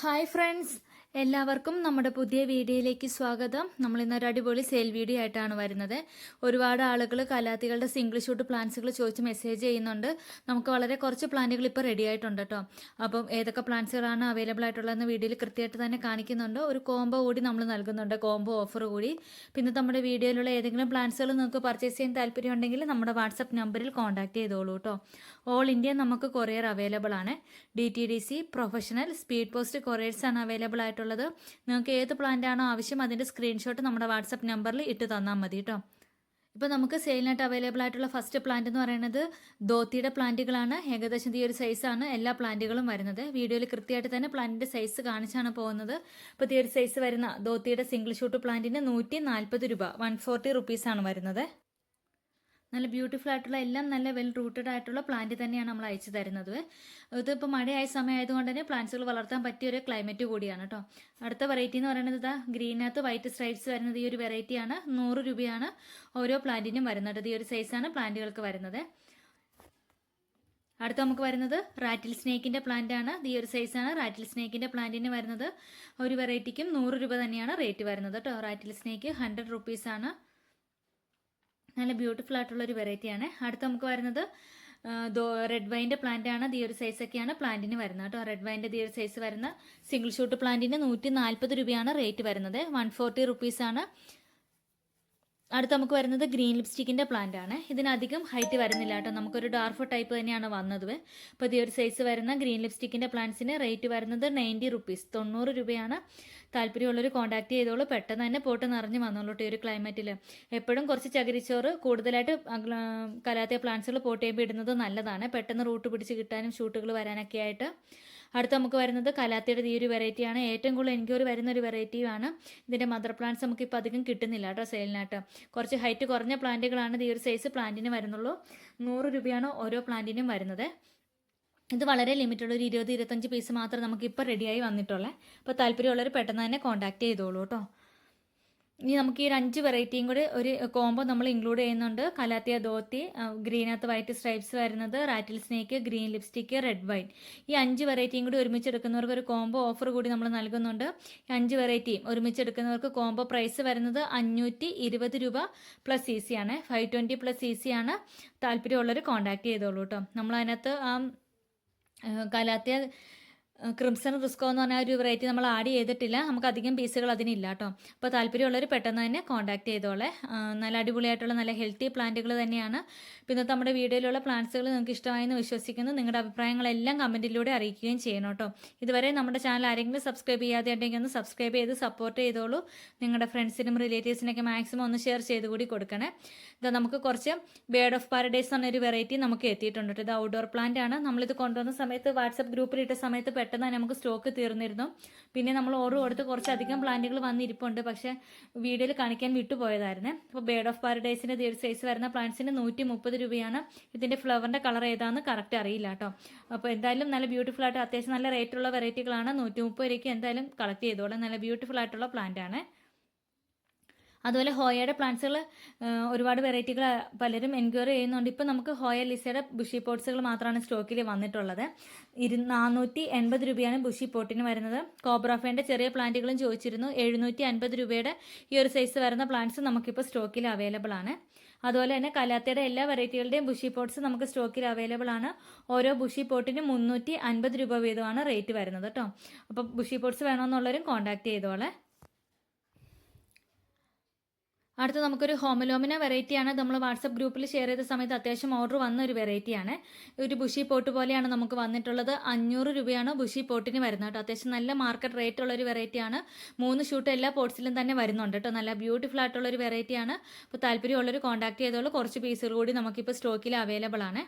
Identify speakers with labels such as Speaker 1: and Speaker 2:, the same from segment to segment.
Speaker 1: Hi friends, എല്ലാവർക്കും നമ്മുടെ പുതിയ വീഡിയോയിലേക്ക് സ്വാഗതം. നമ്മൾ ഇന്നൊരു അടിപൊളി സെയിൽ വീഡിയോ ആയിട്ടാണ് വരുന്നത്. ഒരുപാട് ആളുകൾ കലാത്തികളുടെ സിംഗിൾ ഷൂട്ട് പ്ലാന്റ്സുകൾ ചോദിച്ച് മെസ്സേജ് ചെയ്യുന്നുണ്ട്. നമുക്ക് വളരെ കുറച്ച് പ്ലാന്റുകൾ ഇപ്പോൾ റെഡി ആയിട്ടുണ്ട് കേട്ടോ. അപ്പം ഏതൊക്കെ പ്ലാന്റ്സുകളാണ് അവൈലബിൾ ആയിട്ടുള്ളതെന്ന് വീഡിയോയിൽ കൃത്യമായിട്ട് തന്നെ കാണിക്കുന്നുണ്ട്. ഒരു കോംബോ കൂടി നമ്മൾ നൽകുന്നുണ്ട്, കോംബോ ഓഫർ കൂടി. പിന്നെ നമ്മുടെ വീഡിയോയിലുള്ള ഏതെങ്കിലും പ്ലാന്റ്സുകൾ നിങ്ങൾക്ക് പർച്ചേസ് ചെയ്യാൻ താല്പര്യമുണ്ടെങ്കിൽ നമ്മുടെ വാട്സപ്പ് നമ്പറിൽ കോൺടാക്ട് ചെയ്തോളൂ കേട്ടോ. ഓൾ ഇന്ത്യ നമുക്ക് കൊറിയർ അവൈലബിൾ ആണ്. DTDC, professional, speed post couriers ആണ് അവൈലബിൾ ആയിട്ടുള്ളത്. നിങ്ങൾക്ക് ഏത് പ്ലാന്റ് ആണോ ആവശ്യം അതിൻ്റെ സ്ക്രീൻഷോട്ട് നമ്മുടെ വാട്സപ്പ് നമ്പറിൽ ഇട്ട് തന്നാൽ മതി കേട്ടോ. ഇപ്പോൾ നമുക്ക് സെയിലിനായിട്ട് അവൈലബിൾ ആയിട്ടുള്ള ഫസ്റ്റ് പ്ലാന്റ് എന്ന് പറയുന്നത് ധോത്തിയുടെ പ്ലാന്റുകളാണ്. ഏകദേശം ഈ ഒരു സൈസാണ് എല്ലാ പ്ലാന്റുകളും വരുന്നത്. വീഡിയോയിൽ കൃത്യമായിട്ട് തന്നെ പ്ലാന്റിൻ്റെ സൈസ് കാണിച്ചാണ് പോകുന്നത്. ഇപ്പോൾ ഈ ഒരു സൈസ് വരുന്ന ധോത്തിയുടെ സിംഗിൾ ഷൂട്ട് പ്ലാന്റിന് 140 രൂപ, 140 റുപ്പീസാണ് വരുന്നത്. നല്ല ബ്യൂട്ടിഫുൾ ആയിട്ടുള്ള എല്ലാം നല്ല വെൽ റൂട്ടഡ് ആയിട്ടുള്ള പ്ലാന്റ് തന്നെയാണ് നമ്മൾ അയച്ചു തരുന്നത്. ഇതിപ്പോൾ മഴയായ സമയമായതുകൊണ്ട് തന്നെ പ്ലാന്റ്സുകൾ വളർത്താൻ പറ്റിയ ഒരു ക്ലൈമറ്റ് കൂടിയാണ് കേട്ടോ. അടുത്ത വെറൈറ്റി എന്ന് പറയുന്നത് ഇതാ ഗ്രീനകത്ത് വൈറ്റ് സ്ട്രൈപ്സ് വരുന്നത് ഈ ഒരു വെറൈറ്റിയാണ്. 100 രൂപയാണ് ഓരോ പ്ലാന്റിനും വരുന്നത്. ഈ ഒരു സൈസാണ് പ്ലാന്റുകൾക്ക് വരുന്നത്. അടുത്ത നമുക്ക് വരുന്നത് റാറ്റിൽ സ്നേക്കിൻ്റെ പ്ലാന്റ് ആണ്. ഈ ഒരു സൈസാണ് റാറ്റിൽ സ്നേക്കിൻ്റെ പ്ലാന്റിന് വരുന്നത്. ഒരു വെറൈറ്റിക്കും 100 രൂപ തന്നെയാണ് റേറ്റ് വരുന്നത് കേട്ടോ. റാറ്റിൽ സ്നേക്ക് 100 റുപ്പീസാണ്. നല്ല ബ്യൂട്ടിഫുൾ ആയിട്ടുള്ളൊരു വെറൈറ്റിയാണ്. അടുത്ത് നമുക്ക് വരുന്നത് റെഡ് വൈൻ്റെ പ്ലാന്റ് ആണ്. ഈ ഒരു സൈസൊക്കെയാണ് പ്ലാന്റിന് വരുന്നത് കേട്ടോ. റെഡ് വൈൻ്റെ ഈ ഒരു സൈസ് വരുന്ന സിംഗിൾ ഷൂട്ട് പ്ലാന്റിന് 140 രൂപയാണ് റേറ്റ് വരുന്നത്. 140 റുപ്പീസാണ്. അടുത്ത് നമുക്ക് വരുന്നത് ഗ്രീൻ ലിപ്സ്റ്റിക്കിൻ്റെ പ്ലാന്റ് ആണ്. ഇതിനധികം ഹൈറ്റ് വരുന്നില്ല കേട്ടോ. നമുക്കൊരു ഡാർഫ് ടൈപ്പ് തന്നെയാണ് വന്നത്. അപ്പോൾ ഈ ഒരു സൈസ് വരുന്ന ഗ്രീൻ ലിപ്സ്റ്റിക്കിൻ്റെ പ്ലാന്റ്സിന് റേറ്റ് വരുന്നത് 90 റുപ്പീസ്, 90 രൂപയാണ്. താല്പര്യമുള്ളവർ കോൺടാക്ട് ചെയ്തോളൂ. പെട്ടെന്ന് തന്നെ പോട്ട് നിറഞ്ഞു വന്നോളൂ ഈ ഒരു ക്ലൈമറ്റിൽ. എപ്പോഴും കുറച്ച് ചകിരിച്ചോറ് കൂടുതലായിട്ട് കലാത്തിയ പ്ലാന്റ്സുകൾ പോട്ട് ചെയ്യുമ്പോൾ ഇടുന്നത് നല്ലതാണ്. പെട്ടെന്ന് റൂട്ട് പിടിച്ച് കിട്ടാനും ഷൂട്ടുകൾ വരാനൊക്കെ ആയിട്ട്. അടുത്ത് നമുക്ക് വരുന്നത് കലാത്തിയുടെ ഈ ഒരു വെറൈറ്റിയാണ്. ഏറ്റവും കൂടുതൽ എൻക്വയറി വരുന്ന ഒരു വെറൈറ്റിയാണ്. ഇതിൻ്റെ മദർ പ്ലാന്റ്സ് നമുക്കിപ്പോൾ അധികം കിട്ടുന്നില്ല കേട്ടോ സെയിലിനായിട്ട്. കുറച്ച് ഹൈറ്റ് കുറഞ്ഞ പ്ലാന്റുകളാണ് ഈ ഒരു സൈസ് പ്ലാന്റിന് വരുന്നുള്ളൂ. 100 രൂപയാണ് ഓരോ പ്ലാന്റിനും വരുന്നത്. ഇത് വളരെ ലിമിറ്റഡ്, ഒരു 20-25 പീസ് മാത്രം നമുക്കിപ്പോൾ റെഡിയായി വന്നിട്ടുള്ളത്. അപ്പോൾ താല്പര്യമുള്ളവർ പെട്ടെന്ന് തന്നെ കോൺടാക്ട് ചെയ്തോളൂ കേട്ടോ. ഇനി നമുക്ക് ഈ 5 വെറൈറ്റിയും കൂടി ഒരു കോംബോ നമ്മൾ ഇൻക്ലൂഡ് ചെയ്യുന്നുണ്ട്. കലാത്തിയ ധോത്തി, ഗ്രീനകത്ത് വൈറ്റ് സ്ട്രൈപ്സ് വരുന്നത്, rattle snake, green lipstick, red wine. ഈ 5 വെറൈറ്റിയും കൂടി ഒരുമിച്ചെടുക്കുന്നവർക്ക് ഒരു കോംബോ ഓഫർ കൂടി നമ്മൾ നൽകുന്നുണ്ട്. 5 വെറൈറ്റിയും ഒരുമിച്ചെടുക്കുന്നവർക്ക് കോംബോ പ്രൈസ് വരുന്നത് 520 രൂപ പ്ലസ് CC ആണ്. 520 പ്ലസ് CC ആണ്. താല്പര്യമുള്ളവർ കോൺടാക്ട് ചെയ്തോളൂ കേട്ടോ. നമ്മളതിനകത്ത് കലാത്തിയ ക്രിംസൺ റിസ്കോ എന്ന് പറഞ്ഞ ഒരു വെറൈറ്റി നമ്മൾ ആഡ് ചെയ്തിട്ടില്ല. നമുക്ക് അധികം പീസുകൾ അതിനില്ല കേട്ടോ. അപ്പോൾ താല്പര്യമുള്ളവർ പെട്ടെന്ന് തന്നെ കോൺടാക്ട് ചെയ്തോളെ. നല്ല അടിപൊളിയായിട്ടുള്ള നല്ല ഹെൽത്തി പ്ലാന്റുകൾ തന്നെയാണ്. പിന്നെ നമ്മുടെ വീഡിയോയിലുള്ള പ്ലാന്റ്സുകൾ നിങ്ങൾക്ക് ഇഷ്ടമായെന്ന് വിശ്വസിക്കുന്നു. നിങ്ങളുടെ അഭിപ്രായങ്ങളെല്ലാം കമൻറ്റിലൂടെ അറിയിക്കുകയും ചെയ്യണം കേട്ടോ. ഇതുവരെ നമ്മുടെ ചാനൽ ആരെങ്കിലും സബ്സ്ക്രൈബ് ചെയ്യാതെ ഉണ്ടെങ്കിൽ ഒന്ന് സബ്സ്ക്രൈബ് ചെയ്ത് സപ്പോർട്ട് ചെയ്തോളൂ. നിങ്ങളുടെ ഫ്രണ്ട്സിനും റിലേറ്റീവ്സിനൊക്കെ മാക്സിമം ഒന്ന് ഷെയർ ചെയ്ത് കൂടി കൊടുക്കണേ. ഇത് നമുക്ക് കുറച്ച് ബേർഡ് ഓഫ് പാരഡൈസ് എന്നൊരു വെറൈറ്റി നമുക്ക് എത്തിയിട്ടുണ്ട് കേട്ടോ. ഇത് ഔട്ട്ഡോർ പ്ലാന്റ് ആണ്. നമ്മളിത് കൊണ്ടുവന്ന സമയത്ത് വാട്സപ്പ് ഗ്രൂപ്പിൽ ഇട്ട സമയത്ത് പെട്ടെന്ന് തന്നെ നമുക്ക് സ്റ്റോക്ക് തീർന്നിരുന്നു. പിന്നെ നമ്മൾ ഓർഡർ കൊടുത്ത് കുറച്ചധികം പ്ലാന്റുകൾ വന്നിരിപ്പുണ്ട്. പക്ഷേ വീഡിയോയിൽ കാണിക്കാൻ വിട്ടുപോയതായിരുന്നു. അപ്പോൾ ബേർഡ് ഓഫ് പാരഡൈസിൻ്റെ ഈ ഒരു സൈസ് വരുന്ന പ്ലാന്റ്സിന് 130 രൂപയാണ്. ഇതിൻ്റെ ഫ്ലവറിൻ്റെ കളർ ഏതാണെന്ന് കറക്റ്റ് അറിയില്ല കേട്ടോ. അപ്പോൾ എന്തായാലും നല്ല ബ്യൂട്ടിഫുൾ ആയിട്ട് അത്യാവശ്യം നല്ല റേറ്റുള്ള വെറൈറ്റികളാണ്. 130 രൂപയ്ക്ക് എന്തായാലും കളക്ട് ചെയ്തോളാം. നല്ല ബ്യൂട്ടിഫുൾ ആയിട്ടുള്ള പ്ലാന്റ് ആണ്. അതുപോലെ ഹോയയുടെ പ്ലാന്റ്സുകൾ ഒരുപാട് വെറൈറ്റികൾ പലരും എൻക്വയറി ചെയ്യുന്നുണ്ട്. ഇപ്പോൾ നമുക്ക് ഹോയ ലിസയുടെ ബുഷി പോട്ട്സുകൾ മാത്രമാണ് സ്റ്റോക്കിൽ വന്നിട്ടുള്ളത്. 480 രൂപയാണ് ബുഷി പോട്ടിന് വരുന്നത്. കോബ്രാഫേൻ്റെ ചെറിയ പ്ലാന്റുകളും ചോദിച്ചിരുന്നു. 750 രൂപയുടെ ഈ ഒരു സൈസ് വരുന്ന പ്ലാന്റ്സ് നമുക്കിപ്പോൾ സ്റ്റോക്കിൽ അവൈലബിൾ ആണ്. അതുപോലെ തന്നെ കലാത്തയുടെ എല്ലാ വെറൈറ്റികളുടെയും ബുഷി പോട്ട്സ് നമുക്ക് സ്റ്റോക്കിൽ അവൈലബിൾ ആണ്. ഓരോ ബുഷി പോട്ടിന് 350 രൂപ വീതമാണ് റേറ്റ് വരുന്നത് കേട്ടോ. അപ്പോൾ ബുഷി പോട്ട്സ് വേണമെന്നുള്ളവരും കോൺടാക്ട് ചെയ്തോളെ. അടുത്ത നമുക്കൊരു ഹോമലോമിന വെറൈറ്റിയാണ്. നമ്മൾ വാട്സപ്പ് ഗ്രൂപ്പിൽ ഷെയർ ചെയ്ത സമയത്ത് അത്യാവശ്യം ഓർഡർ വന്ന ഒരു വെറൈറ്റിയാണ്. ഒരു ബുഷി പോട്ട് പോലെയാണ് നമുക്ക് വന്നിട്ടുള്ളത്. 500 രൂപയാണ് ബുഷി പോട്ടിന് വരുന്നത് കേട്ടോ. അത്യാവശ്യം നല്ല മാർക്കറ്റ് റേറ്റ് ഉള്ളൊരു വെറൈറ്റിയാണ്. 3 ഷൂട്ട് എല്ലാ പോട്ട്സിലും തന്നെ വരുന്നുണ്ട് കേട്ടോ. നല്ല ബ്യൂട്ടിഫുൾ ആയിട്ടുള്ളൊരു വെറൈറ്റിയാണ്. അപ്പോൾ താല്പര്യമുള്ളവർ കോൺടാക്ട് ചെയ്തോളൂ. കുറച്ച് പീസുകൾ കൂടി നമുക്കിപ്പോൾ സ്റ്റോക്കിൽ അവൈലബിൾ ആണ്.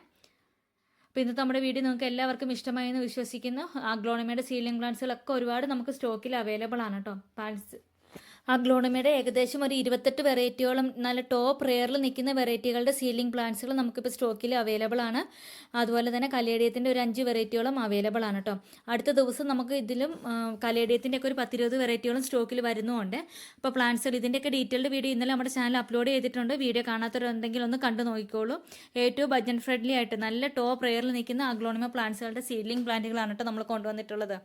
Speaker 1: അപ്പോൾ ഇന്നത്തെ നമ്മുടെ വീഡിയോ നിങ്ങൾക്ക് എല്ലാവർക്കും ഇഷ്ടമായെന്ന് വിശ്വസിക്കുന്നു. അഗ്ലോണിമയുടെ സീലിംഗ് പ്ലാന്റ്സുകളൊക്കെ ഒരുപാട് നമുക്ക് സ്റ്റോക്കിൽ അവൈലബിൾ ആണ് കേട്ടോ. അഗ്ലോണിമയുടെ ഏകദേശം ഒരു 28 വെറൈറ്റിയോളം നല്ല ടോപ്പ് റെയറിൽ നിൽക്കുന്ന വെറൈറ്റികളുടെ സീലിംഗ് പ്ലാന്റ്സുകൾ നമുക്കിപ്പോൾ സ്റ്റോക്കിൽ അവൈലബിൾ ആണ്. അതുപോലെ തന്നെ കലേഡിയത്തിൻ്റെ ഒരു 5 വെറൈറ്റിയോളം അവൈലബിൾ ആണ് കേട്ടോ. അടുത്ത ദിവസം നമുക്ക് ഇതിലും കലേഡിയത്തിൻ്റെ ഒക്കെ ഒരു 10-20 വെറൈറ്റിയോളം സ്റ്റോക്കിൽ വരുന്നുമുണ്ട്. അപ്പോൾ പ്ലാന്റ്സുകൾ ഇതിൻ്റെയൊക്കെ ഡീറ്റെയിൽഡ് വീഡിയോ ഇന്നലെ നമ്മുടെ ചാനൽ അപ്ലോഡ് ചെയ്തിട്ടുണ്ട്. വീഡിയോ കാണാത്തവരുണ്ടെങ്കിൽ ഒന്ന് കണ്ടു നോക്കിക്കോളൂ. ഏറ്റവും ബഡ്ജറ്റ് ഫ്രണ്ട്ലി ആയിട്ട് നല്ല ടോപ്പ് റെയറിൽ നിൽക്കുന്ന അഗ്ലോണിമ പ്ലാന്റ്സുകളുടെ സീലിംഗ് പ്ലാന്റുകളാണ് കേട്ടോ നമ്മൾ കൊണ്ടുവന്നിട്ടുള്ളത്.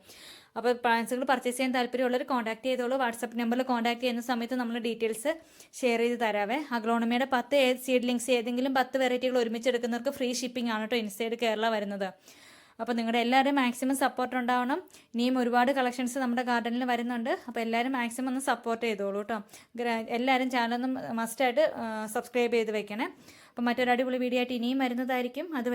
Speaker 1: അപ്പോൾ പ്ലാന്റ്സുകൾ പർച്ചേസ് ചെയ്യാൻ താല്പര്യമുള്ളവർ കോൺടാക്ട് ചെയ്തോളൂ. വാട്സപ്പ് നമ്പറിൽ കോൺടാക്ട് ചെയ്യുന്ന സമയത്ത് നമ്മൾ ഡീറ്റെയിൽസ് ഷെയർ ചെയ്ത് തരാവേ. അഗ്ലോണമിയുടെ 10 സീഡ്ലിങ്സ് ഏതെങ്കിലും 10 വെറൈറ്റികൾ ഒരുമിച്ച് എടുക്കുന്നവർക്ക് ഫ്രീ ഷിപ്പിംഗ് ആണ് കേട്ടോ ഇൻസൈഡ് കേരള വരുന്നത്. അപ്പോൾ നിങ്ങളുടെ എല്ലാവരും മാക്സിമം സപ്പോർട്ട് ഉണ്ടാവണം. ഇനിയും ഒരുപാട് കളക്ഷൻസ് നമ്മുടെ ഗാർഡനിൽ വരുന്നുണ്ട്. അപ്പോൾ എല്ലാവരും മാക്സിമം ഒന്ന് സപ്പോർട്ട് ചെയ്തോളൂ കേട്ടോ. എല്ലാവരും ചാനലൊന്നും മസ്റ്റായിട്ട് സബ്സ്ക്രൈബ് ചെയ്ത് വെക്കണേ. അപ്പോൾ മറ്റൊരു അടിപൊളി വീഡിയോ ആയിട്ട് ഇനിയും വരുന്നതായിരിക്കും. അത്